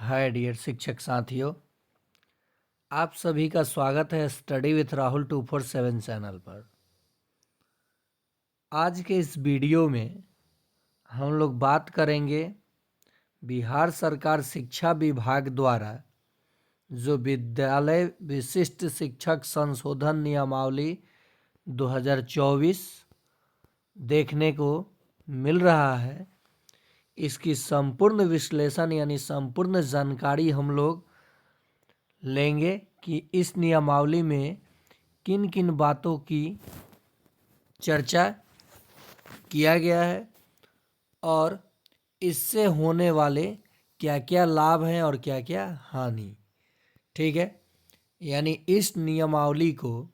Hi dear शिक्षक साथियों, आप सभी का स्वागत है स्टडी विथ राहुल 247 चैनल पर। आज के इस वीडियो में हम लोग बात करेंगे बिहार सरकार शिक्षा विभाग द्वारा जो विद्यालय विशिष्ट शिक्षक संशोधन नियमावली 2024 देखने को मिल रहा है। इसकी संपूर्ण विश्लेषण यानी संपूर्ण जानकारी हम लोग लेंगे कि इस नियमावली में किन किन बातों की चर्चा किया गया है और इससे होने वाले क्या क्या लाभ हैं और क्या क्या हानि। ठीक है, यानी इस नियमावली को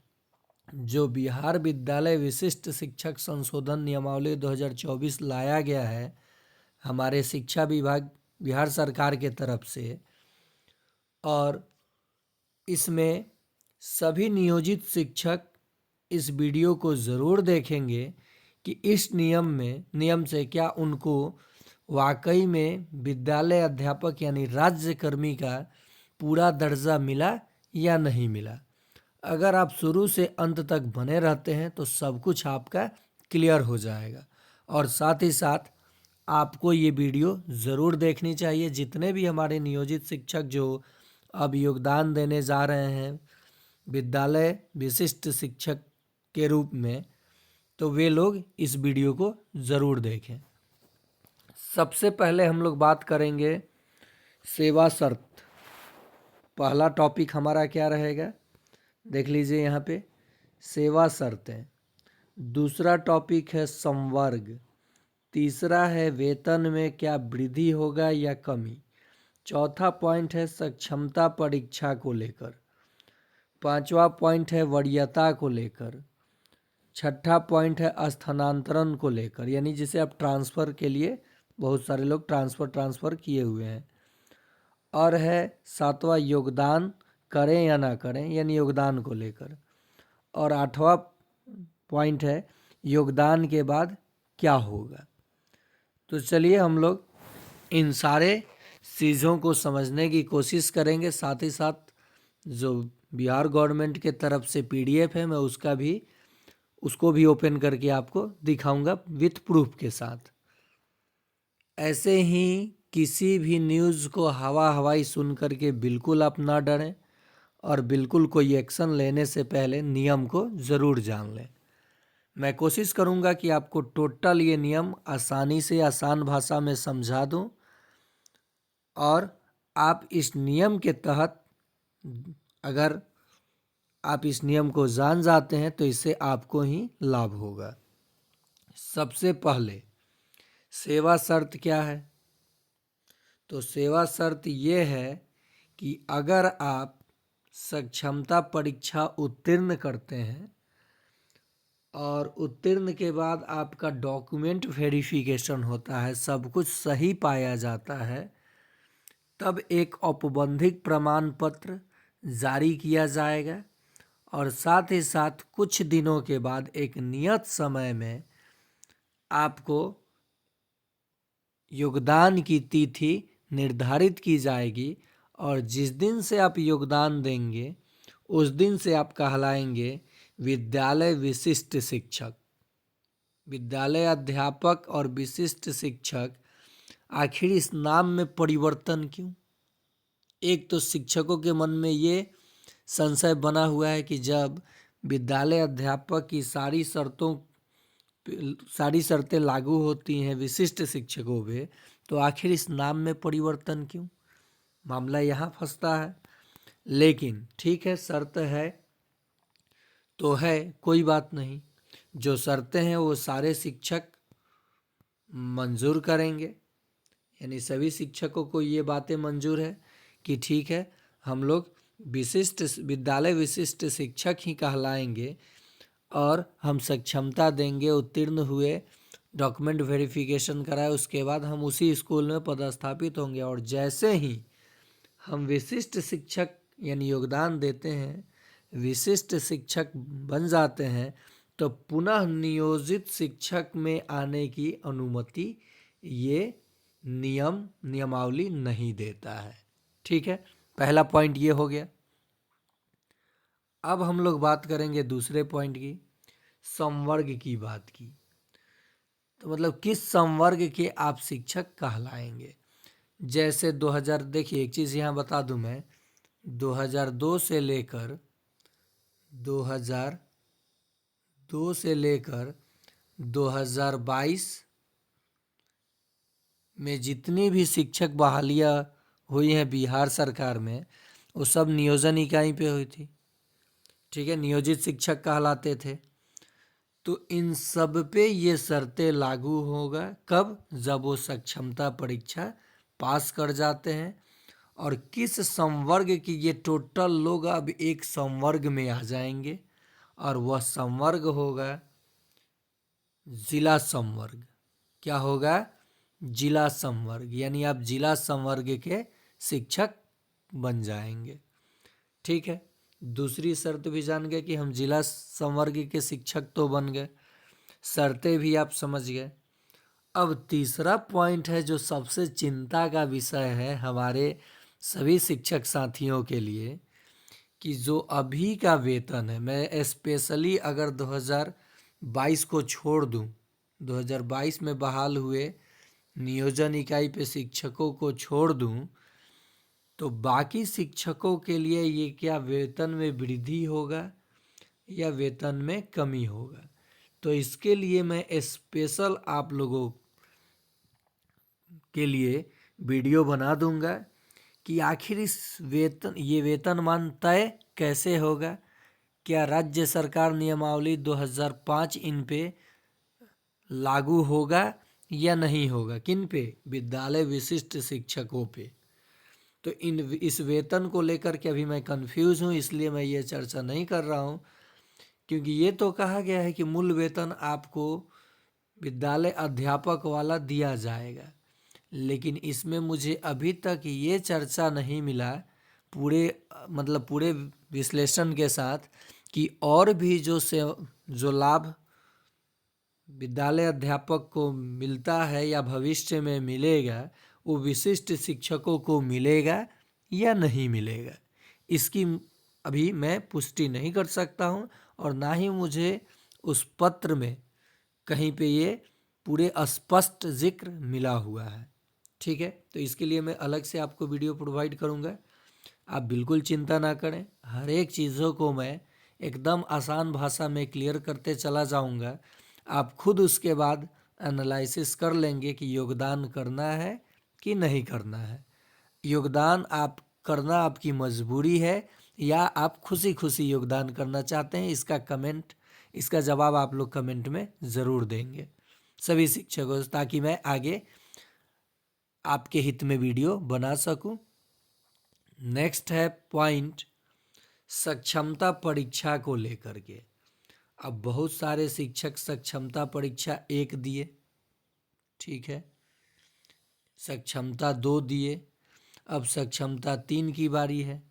जो बिहार विद्यालय विशिष्ट शिक्षक संशोधन नियमावली 2024 लाया गया है हमारे शिक्षा विभाग बिहार सरकार के तरफ से, और इसमें सभी नियोजित शिक्षक इस वीडियो को ज़रूर देखेंगे कि इस नियम से क्या उनको वाकई में विद्यालय अध्यापक यानी राज्यकर्मी का पूरा दर्जा मिला या नहीं मिला। अगर आप शुरू से अंत तक बने रहते हैं तो सब कुछ आपका क्लियर हो जाएगा। और साथ ही साथ आपको ये वीडियो ज़रूर देखनी चाहिए। जितने भी हमारे नियोजित शिक्षक जो अब योगदान देने जा रहे हैं विद्यालय विशिष्ट शिक्षक के रूप में, तो वे लोग इस वीडियो को ज़रूर देखें। सबसे पहले हम लोग बात करेंगे सेवा शर्त। पहला टॉपिक हमारा क्या रहेगा, देख लीजिए यहाँ पे सेवा शर्तें। दूसरा टॉपिक है संवर्ग। तीसरा है वेतन में क्या वृद्धि होगा या कमी। चौथा पॉइंट है सक्षमता परीक्षा को लेकर। पांचवा पॉइंट है वरीयता को लेकर। छठा पॉइंट है स्थानांतरण को लेकर, यानी जिसे आप ट्रांसफ़र के लिए बहुत सारे लोग ट्रांसफ़र किए हुए हैं। और है सातवां योगदान करें या ना करें, यानी योगदान को लेकर। और आठवां पॉइंट है योगदान के बाद क्या होगा। तो चलिए हम लोग इन सारे चीज़ों को समझने की कोशिश करेंगे। साथ ही साथ जो बिहार गवर्नमेंट के तरफ से पीडीएफ है मैं उसको भी ओपन करके आपको दिखाऊंगा विथ प्रूफ के साथ। ऐसे ही किसी भी न्यूज़ को हवाई सुन करके बिल्कुल आप ना डरें और बिल्कुल कोई एक्शन लेने से पहले नियम को ज़रूर जान लें। मैं कोशिश करूंगा कि आपको टोटल ये नियम आसानी से आसान भाषा में समझा दूं और आप इस नियम के तहत अगर आप इस नियम को जान जाते हैं तो इससे आपको ही लाभ होगा। सबसे पहले सेवा शर्त क्या है, तो सेवा शर्त ये है कि अगर आप सक्षमता परीक्षा उत्तीर्ण करते हैं और उत्तीर्ण के बाद आपका डॉक्यूमेंट वेरिफिकेशन होता है, सब कुछ सही पाया जाता है, तब एक औपबंधिक प्रमाण पत्र जारी किया जाएगा और साथ ही साथ कुछ दिनों के बाद एक नियत समय में आपको योगदान की तिथि निर्धारित की जाएगी और जिस दिन से आप योगदान देंगे उस दिन से आप कहलाएंगे विद्यालय विशिष्ट शिक्षक। विद्यालय अध्यापक और विशिष्ट शिक्षक, आखिर इस नाम में परिवर्तन क्यों? एक तो शिक्षकों के मन में ये संशय बना हुआ है कि जब विद्यालय अध्यापक की सारी शर्तें लागू होती हैं विशिष्ट शिक्षकों पे, तो आखिर इस नाम में परिवर्तन क्यों? मामला यहाँ फंसता है। लेकिन ठीक है, शर्त है तो है, कोई बात नहीं। जो शर्तें हैं वो सारे शिक्षक मंजूर करेंगे, यानी सभी शिक्षकों को ये बातें मंजूर है कि ठीक है हम लोग विद्यालय विशिष्ट शिक्षक ही कहलाएंगे और हम सक्षमता देंगे, उत्तीर्ण हुए, डॉक्यूमेंट वेरिफिकेशन कराए, उसके बाद हम उसी स्कूल में पदस्थापित होंगे। और जैसे ही हम विशिष्ट शिक्षक यानी योगदान देते हैं, विशिष्ट शिक्षक बन जाते हैं, तो पुनः नियोजित शिक्षक में आने की अनुमति ये नियमावली नहीं देता है। ठीक है, पहला पॉइंट ये हो गया। अब हम लोग बात करेंगे दूसरे पॉइंट की, संवर्ग की बात की। तो मतलब किस संवर्ग के आप शिक्षक कहलाएंगे। जैसे 2000, देखिए एक चीज़ यहाँ बता दूं मैं, 2002 से लेकर 2002 से लेकर 2022 में जितनी भी शिक्षक बहालियाँ हुई हैं बिहार सरकार में, वो सब नियोजन इकाई पे हुई थी। ठीक है, नियोजित शिक्षक कहलाते थे। तो इन सब पे ये शर्तें लागू होगा कब, जब वो सक्षमता परीक्षा पास कर जाते हैं। और किस संवर्ग की, ये टोटल लोग अब एक संवर्ग में आ जाएंगे और वह संवर्ग होगा जिला संवर्ग। क्या होगा, जिला संवर्ग, यानी आप जिला संवर्ग के शिक्षक बन जाएंगे। ठीक है, दूसरी शर्त भी जान गए कि हम जिला संवर्ग के शिक्षक तो बन गए, शर्तें भी आप समझ गए। अब तीसरा पॉइंट है जो सबसे चिंता का विषय है हमारे सभी शिक्षक साथियों के लिए, कि जो अभी का वेतन है, मैं स्पेशली अगर 2022 को छोड़ दूं, 2022 में बहाल हुए नियोजन इकाई पे शिक्षकों को छोड़ दूं, तो बाकी शिक्षकों के लिए ये क्या वेतन में वृद्धि होगा या वेतन में कमी होगा। तो इसके लिए मैं स्पेशल आप लोगों के लिए वीडियो बना दूंगा कि आखिर इस ये वेतनमान तय कैसे होगा। क्या राज्य सरकार नियमावली 2005 इन पे लागू होगा या नहीं होगा, किन पे, विद्यालय विशिष्ट शिक्षकों पे। तो इस वेतन को लेकर के अभी मैं कंफ्यूज हूँ, इसलिए मैं ये चर्चा नहीं कर रहा हूँ, क्योंकि ये तो कहा गया है कि मूल वेतन आपको विद्यालय अध्यापक वाला दिया जाएगा, लेकिन इसमें मुझे अभी तक ये चर्चा नहीं मिला पूरे विश्लेषण के साथ कि और भी जो लाभ विद्यालय अध्यापक को मिलता है या भविष्य में मिलेगा, वो विशिष्ट शिक्षकों को मिलेगा या नहीं मिलेगा, इसकी अभी मैं पुष्टि नहीं कर सकता हूँ, और ना ही मुझे उस पत्र में कहीं पे ये पूरे स्पष्ट जिक्र मिला हुआ है। ठीक है, तो इसके लिए मैं अलग से आपको वीडियो प्रोवाइड करूँगा, आप बिल्कुल चिंता ना करें। हर एक चीज़ों को मैं एकदम आसान भाषा में क्लियर करते चला जाऊँगा, आप खुद उसके बाद एनालिसिस कर लेंगे कि योगदान करना है कि नहीं करना है। योगदान आप करना आपकी मजबूरी है या आप खुशी खुशी योगदान करना चाहते हैं, इसका जवाब आप लोग कमेंट में ज़रूर देंगे सभी शिक्षकों, ताकि मैं आगे आपके हित में वीडियो बना सकूं। नेक्स्ट है पॉइंट सक्षमता परीक्षा को लेकर के। अब बहुत सारे शिक्षक सक्षमता परीक्षा 1 दिए, ठीक है, सक्षमता 2 दिए, अब सक्षमता 3 की बारी है।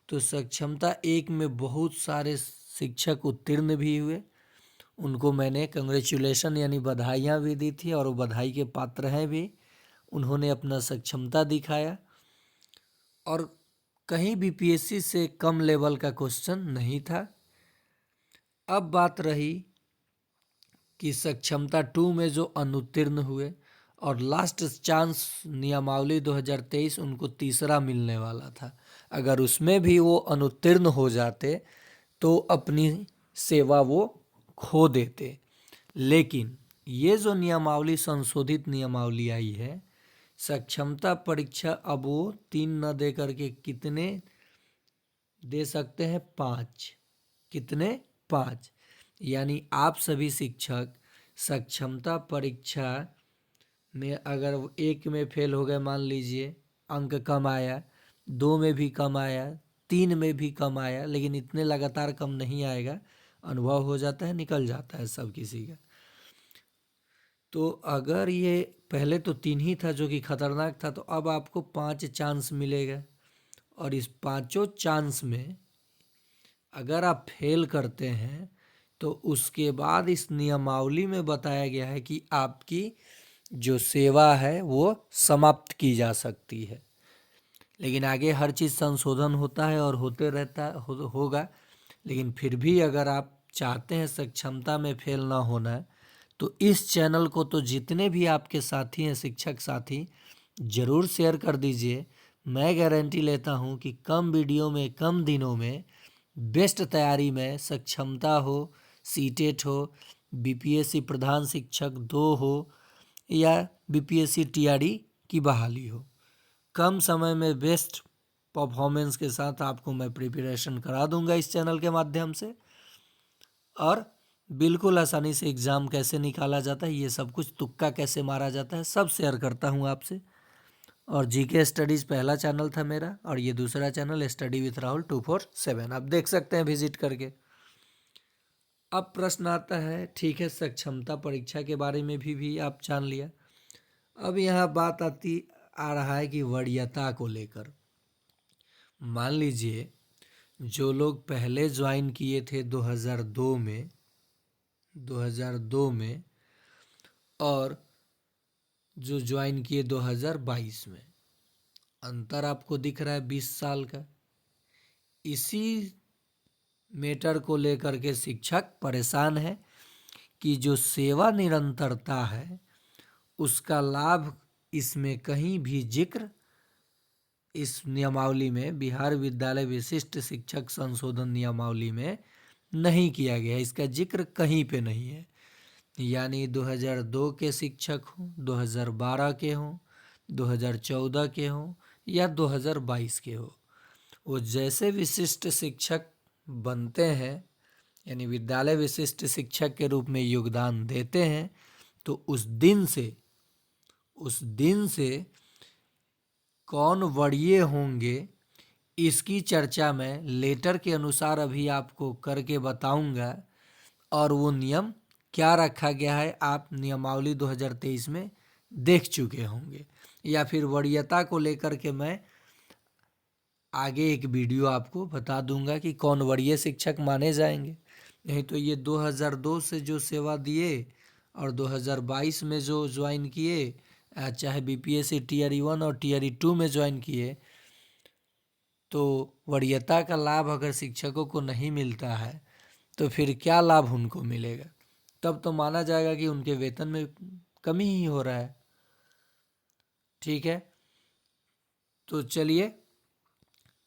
तो सक्षमता 1 में बहुत सारे शिक्षक उत्तीर्ण भी हुए, उनको मैंने कंग्रेचुलेशन यानी बधाइयाँ भी दी थी, और वो बधाई के पात्र हैं भी। उन्होंने अपना सक्षमता दिखाया और कहीं भी पीएससी से कम लेवल का क्वेश्चन नहीं था। अब बात रही कि सक्षमता 2 में जो अनुत्तीर्ण हुए और लास्ट चांस नियमावली 2023 उनको तीसरा मिलने वाला था, अगर उसमें भी वो अनुत्तीर्ण हो जाते तो अपनी सेवा वो खो देते। लेकिन ये जो नियमावली संशोधित नियमावली आई है, सक्षमता परीक्षा अब वो 3 न दे करके कितने दे सकते हैं, 5। कितने, 5। यानी आप सभी शिक्षक सक्षमता परीक्षा में अगर 1 में फेल हो गए, मान लीजिए अंक कम आया, 2 में भी कम आया, 3 में भी कम आया, लेकिन इतने लगातार कम नहीं आएगा, अनुभव हो जाता है, निकल जाता है सब किसी का। तो अगर ये पहले तो 3 ही था जो कि खतरनाक था, तो अब आपको 5 चांस मिलेगा, और इस 5 चांस में अगर आप फेल करते हैं तो उसके बाद इस नियमावली में बताया गया है कि आपकी जो सेवा है वो समाप्त की जा सकती है। लेकिन आगे हर चीज़ संशोधन होता है और होते रहता होगा। लेकिन फिर भी अगर आप चाहते हैं सक्षमता में फेल ना होना है, तो इस चैनल को तो जितने भी आपके साथी हैं, शिक्षक साथी, ज़रूर शेयर कर दीजिए। मैं गारंटी लेता हूं कि कम वीडियो में, कम दिनों में बेस्ट तैयारी में, सक्षमता हो, सीटेट हो, बीपीएससी प्रधान शिक्षक 2 हो या बीपीएससी टीआरई की बहाली हो, कम समय में बेस्ट परफॉर्मेंस के साथ आपको मैं प्रिपरेशन करा दूंगा इस चैनल के माध्यम से। और बिल्कुल आसानी से एग्ज़ाम कैसे निकाला जाता है, ये सब कुछ, तुक्का कैसे मारा जाता है, सब शेयर करता हूँ आपसे। और जीके स्टडीज़ पहला चैनल था मेरा, और ये दूसरा चैनल स्टडी विथ राहुल 247, आप देख सकते हैं विजिट करके। अब प्रश्न आता है, ठीक है सक्षमता परीक्षा के बारे में भी आप जान लिया। अब यहाँ बात आ रहा है कि वरीयता को लेकर। मान लीजिए जो लोग पहले ज्वाइन किए थे 2002 में और जो ज्वाइन किए 2022 में, अंतर आपको दिख रहा है 20 साल का। इसी मैटर को लेकर के शिक्षक परेशान है कि जो सेवा निरंतरता है उसका लाभ इसमें कहीं भी जिक्र इस नियमावली में, बिहार विद्यालय विशिष्ट शिक्षक संशोधन नियमावली में नहीं किया गया। इसका जिक्र कहीं पे नहीं है। यानी 2002 के शिक्षक हों, 2012 के हों, 2014 के हों या 2022 के हो, वो जैसे विशिष्ट शिक्षक बनते हैं, यानी विद्यालय विशिष्ट शिक्षक के रूप में योगदान देते हैं, तो उस दिन से कौन वरीय होंगे इसकी चर्चा मैं लेटर के अनुसार अभी आपको करके बताऊंगा। और वो नियम क्या रखा गया है आप नियमावली 2023 में देख चुके होंगे, या फिर वरीयता को लेकर के मैं आगे एक वीडियो आपको बता दूंगा कि कौन वरीय शिक्षक माने जाएंगे। नहीं तो ये 2002 से जो सेवा दिए और 2022 में जो ज्वाइन किए, चाहे बीपीएससी टीआरई 1 और टीआरई 2 में ज्वाइन किए, तो वरीयता का लाभ अगर शिक्षकों को नहीं मिलता है तो फिर क्या लाभ उनको मिलेगा? तब तो माना जाएगा कि उनके वेतन में कमी ही हो रहा है। ठीक है, तो चलिए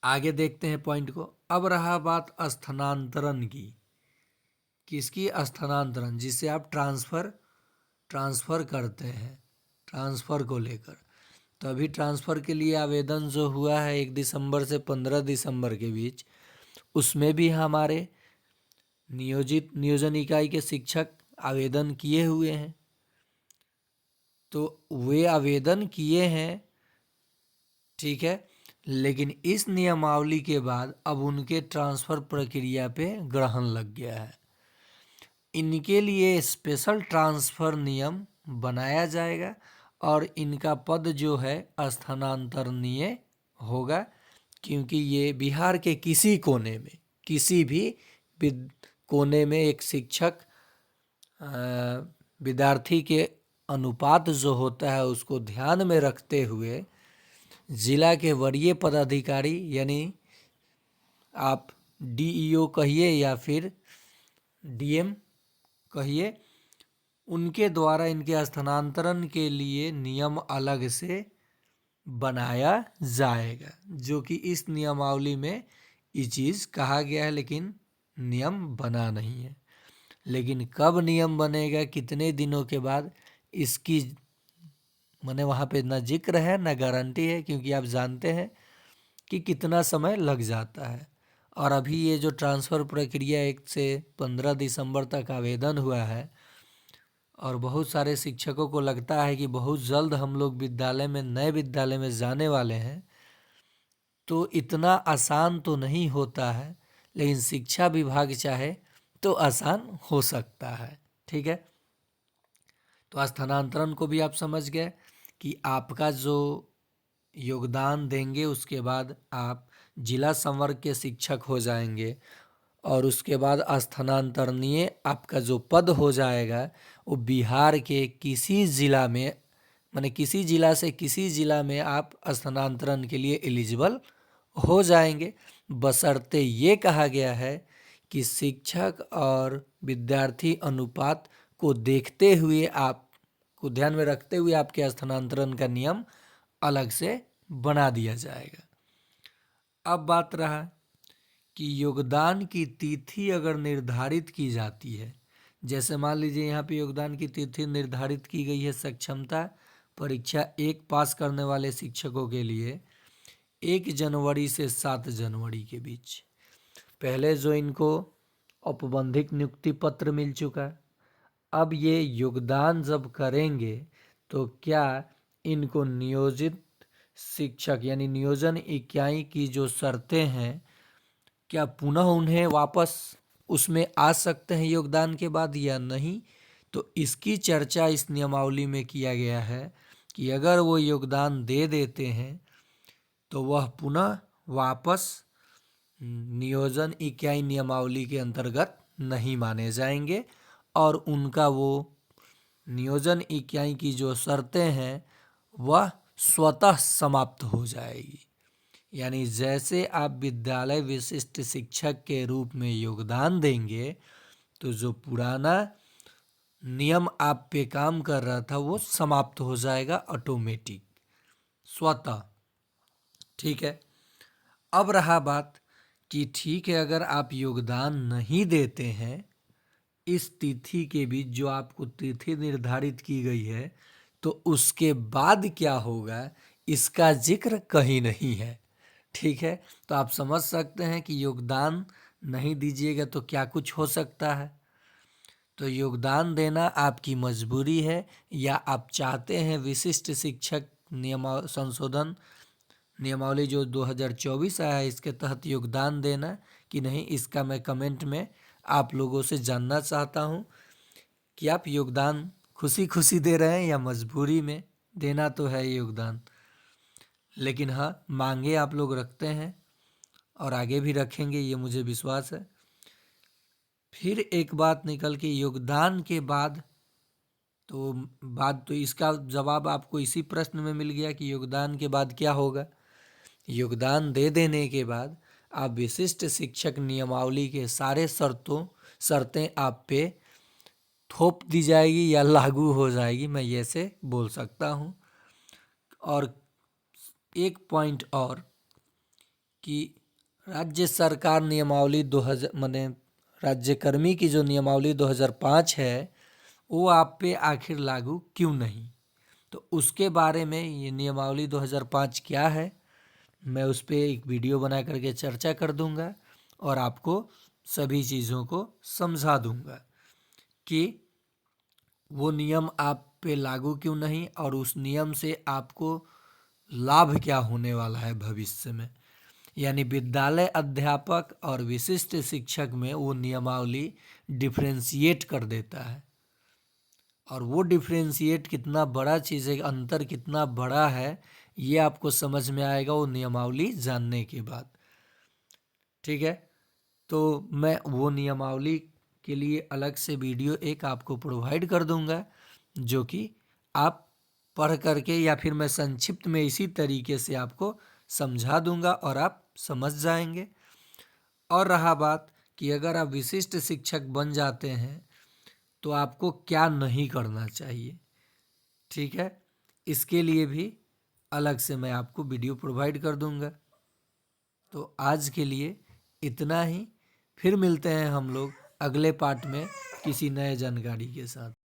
आगे देखते हैं पॉइंट को। अब रहा बात स्थानांतरण की। किसकी? स्थानांतरण, जिसे आप ट्रांसफ़र करते हैं, ट्रांसफ़र को लेकर। तो अभी ट्रांसफ़र के लिए आवेदन जो हुआ है 1 दिसंबर से 15 दिसंबर के बीच, उसमें भी हमारे नियोजन इकाई के शिक्षक आवेदन किए हुए हैं। तो वे आवेदन किए हैं, ठीक है, लेकिन इस नियमावली के बाद अब उनके ट्रांसफ़र प्रक्रिया पे ग्रहण लग गया है। इनके लिए स्पेशल ट्रांसफ़र नियम बनाया जाएगा और इनका पद जो है स्थानांतरणीय होगा, क्योंकि ये बिहार के किसी कोने में, किसी भी कोने में एक शिक्षक विद्यार्थी के अनुपात जो होता है उसको ध्यान में रखते हुए जिला के वरीय पदाधिकारी, यानी आप डीईओ कहिए या फिर डीएम कहिए, उनके द्वारा इनके स्थानांतरण के लिए नियम अलग से बनाया जाएगा, जो कि इस नियमावली में ये चीज़ कहा गया है लेकिन नियम बना नहीं है। लेकिन कब नियम बनेगा, कितने दिनों के बाद, इसकी मैंने वहाँ पे ना जिक्र है ना गारंटी है, क्योंकि आप जानते हैं कि कितना समय लग जाता है। और अभी ये जो ट्रांसफ़र प्रक्रिया 1 से 15 दिसंबर तक आवेदन हुआ है और बहुत सारे शिक्षकों को लगता है कि बहुत जल्द हम लोग नए विद्यालय में जाने वाले हैं, तो इतना आसान तो नहीं होता है, लेकिन शिक्षा विभाग चाहे तो आसान हो सकता है। ठीक है, तो स्थानांतरण को भी आप समझ गए कि आपका जो योगदान देंगे उसके बाद आप जिला संवर्ग के शिक्षक हो जाएंगे, और उसके बाद स्थानांतरणीय आपका जो पद हो जाएगा वो बिहार के किसी ज़िला में, माने किसी जिला से किसी जिला में आप स्थानांतरण के लिए एलिजिबल हो जाएंगे, बशर्ते ये कहा गया है कि शिक्षक और विद्यार्थी अनुपात को देखते हुए, आपको ध्यान में रखते हुए आपके स्थानांतरण का नियम अलग से बना दिया जाएगा। अब बात रहा कि योगदान की तिथि अगर निर्धारित की जाती है, जैसे मान लीजिए यहाँ पे योगदान की तिथि निर्धारित की गई है सक्षमता परीक्षा 1 पास करने वाले शिक्षकों के लिए 1 जनवरी से 7 जनवरी के बीच। पहले जो इनको औपबंधिक नियुक्ति पत्र मिल चुका है, अब ये योगदान जब करेंगे तो क्या इनको नियोजित शिक्षक यानी नियोजन इकाई की जो शर्तें हैं, क्या पुनः उन्हें वापस उसमें आ सकते हैं योगदान के बाद या नहीं? तो इसकी चर्चा इस नियमावली में किया गया है कि अगर वो योगदान दे देते हैं तो वह पुनः वापस नियोजन इकाई नियमावली के अंतर्गत नहीं माने जाएंगे और उनका वो नियोजन इकाई की जो शर्तें हैं वह स्वतः समाप्त हो जाएगी। यानी जैसे आप विद्यालय विशिष्ट शिक्षक के रूप में योगदान देंगे तो जो पुराना नियम आप पे काम कर रहा था वो समाप्त हो जाएगा ऑटोमेटिक, स्वतः। ठीक है। अब रहा बात कि ठीक है, अगर आप योगदान नहीं देते हैं इस तिथि के बीच, जो आपको तिथि निर्धारित की गई है, तो उसके बाद क्या होगा इसका जिक्र कहीं नहीं है। ठीक है, तो आप समझ सकते हैं कि योगदान नहीं दीजिएगा तो क्या कुछ हो सकता है। तो योगदान देना आपकी मजबूरी है या आप चाहते हैं विशिष्ट शिक्षक संशोधन नियमावली जो 2024 आया है इसके तहत योगदान देना कि नहीं, इसका मैं कमेंट में आप लोगों से जानना चाहता हूं कि आप योगदान खुशी खुशी दे रहे हैं या मजबूरी में। देना तो है योगदान, लेकिन हाँ, मांगे आप लोग रखते हैं और आगे भी रखेंगे, ये मुझे विश्वास है। फिर एक बात निकल के योगदान के बाद तो इसका जवाब आपको इसी प्रश्न में मिल गया कि योगदान के बाद क्या होगा। योगदान दे देने के बाद आप विशिष्ट शिक्षक नियमावली के सारे शर्तें आप पे थोप दी जाएगी या लागू हो जाएगी, मैं ये से बोल सकता हूँ। और एक पॉइंट और कि राज्य सरकार नियमावली 2000 माने राज्यकर्मी की जो नियमावली 2005 है वो आप पे आखिर लागू क्यों नहीं, तो उसके बारे में ये नियमावली 2005 क्या है मैं उस पर एक वीडियो बना करके चर्चा कर दूंगा और आपको सभी चीज़ों को समझा दूंगा कि वो नियम आप पे लागू क्यों नहीं और उस नियम से आपको लाभ क्या होने वाला है भविष्य में। यानी विद्यालय अध्यापक और विशिष्ट शिक्षक में वो नियमावली डिफरेंशिएट कर देता है और वो डिफरेंशिएट कितना बड़ा चीज़ है, अंतर कितना बड़ा है, ये आपको समझ में आएगा वो नियमावली जानने के बाद। ठीक है, तो मैं वो नियमावली के लिए अलग से वीडियो एक आपको प्रोवाइड कर दूंगा जो कि आप पढ़ करके या फिर मैं संक्षिप्त में इसी तरीके से आपको समझा दूंगा और आप समझ जाएंगे। और रहा बात कि अगर आप विशिष्ट शिक्षक बन जाते हैं तो आपको क्या नहीं करना चाहिए। ठीक है, इसके लिए भी अलग से मैं आपको वीडियो प्रोवाइड कर दूंगा। तो आज के लिए इतना ही, फिर मिलते हैं हम लोग अगले पार्ट में किसी नए जानकारी के साथ।